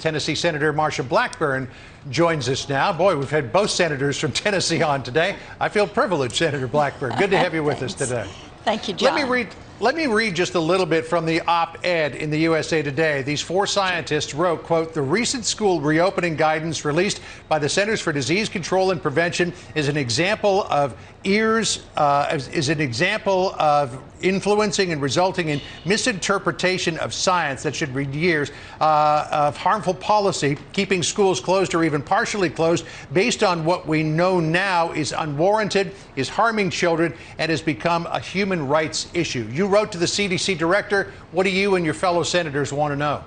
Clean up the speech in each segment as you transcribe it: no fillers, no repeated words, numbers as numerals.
Tennessee Senator Marsha Blackburn joins us now. Boy, we've had both senators from Tennessee on today. I feel privileged, Senator Blackburn. Good to have you with us today. Thank you, John. Let me read just a little bit from the op-ed in the USA Today. These four scientists wrote, quote, "The recent school reopening guidance released by the Centers for Disease Control and Prevention is an example of influencing and resulting in misinterpretation of science that should read years of harmful policy, keeping schools closed or even partially closed based on what we know now is unwarranted, is harming children, and has become a human rights issue." You wrote to the CDC director. What do you and your fellow senators want to know?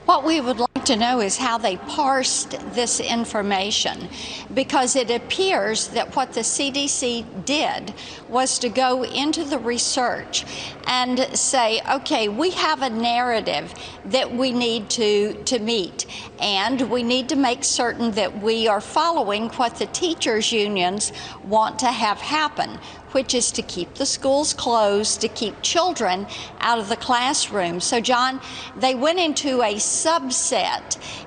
What we would like to know is how they parsed this information, because it appears that what the CDC did was to go into the research and say, okay, we have a narrative that we need to meet, and we need to make certain that we are following what the teachers' unions want to have happen, which is to keep the schools closed, to keep children out of the classroom. So, John, they went into a subset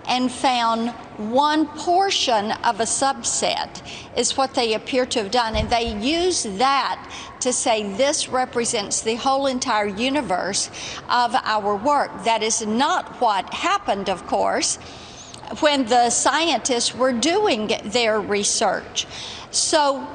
and found one portion of a subset is what they appear to have done. And they used that to say this represents the whole entire universe of our work. That is not what happened, of course, when the scientists were doing their research. So,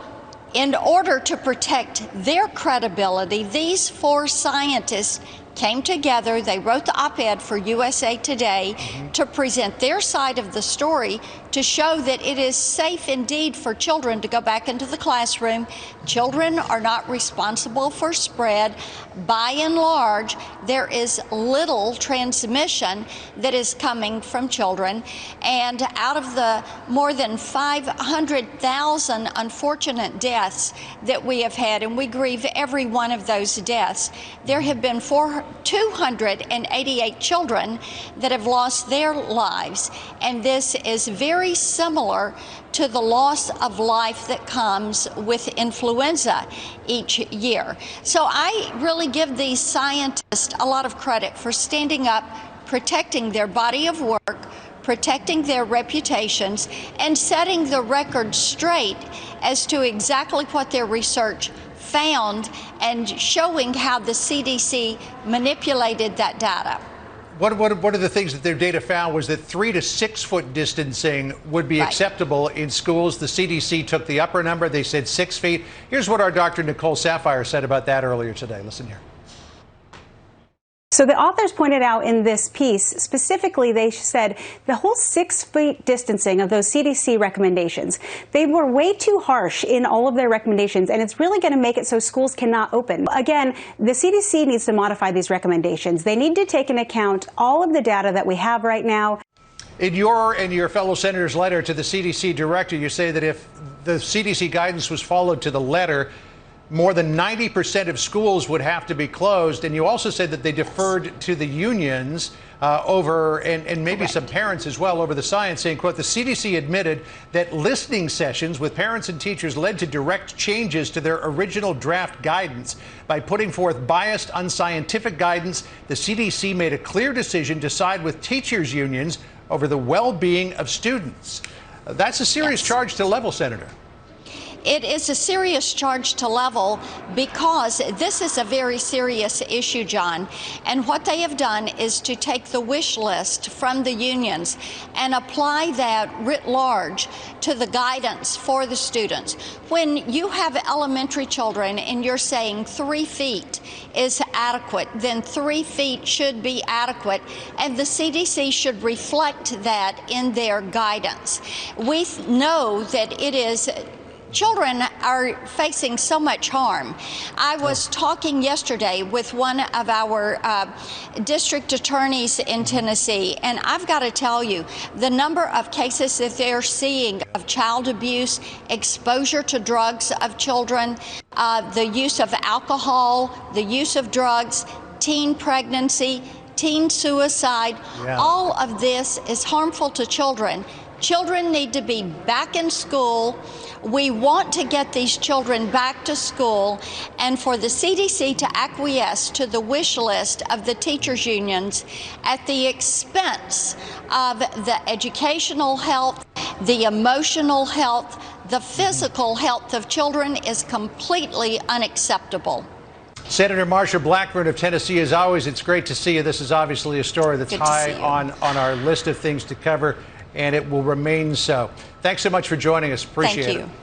in order to protect their credibility, these four scientists came together. They wrote the op-ed for USA Today to present their side of the story, to show that it is safe indeed for children to go back into the classroom. Children are not responsible for spread. By and large, there is little transmission that is coming from children. And out of the more than 500,000 unfortunate deaths that we have had, and we grieve every one of those deaths, there have been 288 children that have lost their lives. And this is very similar to the loss of life that comes with influenza each year. So I really give these scientists a lot of credit for standing up, protecting their body of work, protecting their reputations, and setting the record straight as to exactly what their research found and showing how the CDC manipulated that data. One of the things that their data found was that 3 to 6 foot distancing would be acceptable in schools. The CDC took the upper number. They said 6 feet. Here's what our Dr. Nicole Saphier said about that earlier today. Listen here. So the authors pointed out in this piece, specifically, they said the whole 6 feet distancing of those CDC recommendations, they were way too harsh in all of their recommendations, and it's really going to make it so schools cannot open. Again, the CDC needs to modify these recommendations. They need to take into account all of the data that we have right now. In your and your fellow senators' letter to the CDC director, you say that if the CDC guidance was followed to the letter, more than 90% of schools would have to be closed. And you also said that they deferred to the unions and maybe some parents as well over the science, saying, quote, "The CDC admitted that listening sessions with parents and teachers led to direct changes to their original draft guidance. By putting forth biased, unscientific guidance, the CDC made a clear decision to side with teachers' unions over the well-being of students." That's a serious charge to level, Senator. It is a serious charge to level, because this is a very serious issue, John. And what they have done is to take the wish list from the unions and apply that writ large to the guidance for the students. When you have elementary children and you're saying 3 feet is adequate, then 3 feet should be adequate, and the CDC should reflect that in their guidance. We know that it is children are facing so much harm. I was talking yesterday with one of our district attorneys in Tennessee, and I've got to tell you, the number of cases that they're seeing of child abuse, exposure to drugs of children, the use of alcohol, the use of drugs, teen pregnancy, teen suicide. Yeah. All of this is harmful to children. Children need to be back in school. We want to get these children back to school, and for the CDC to acquiesce to the wish list of the teachers' unions at the expense of the educational health, the emotional health, the physical health of children is completely unacceptable. Senator Marsha Blackburn of Tennessee, as always, it's great to see you. This is obviously a story that's high on our list of things to cover, and it will remain so. Thanks so much for joining us. Appreciate it. Thank you.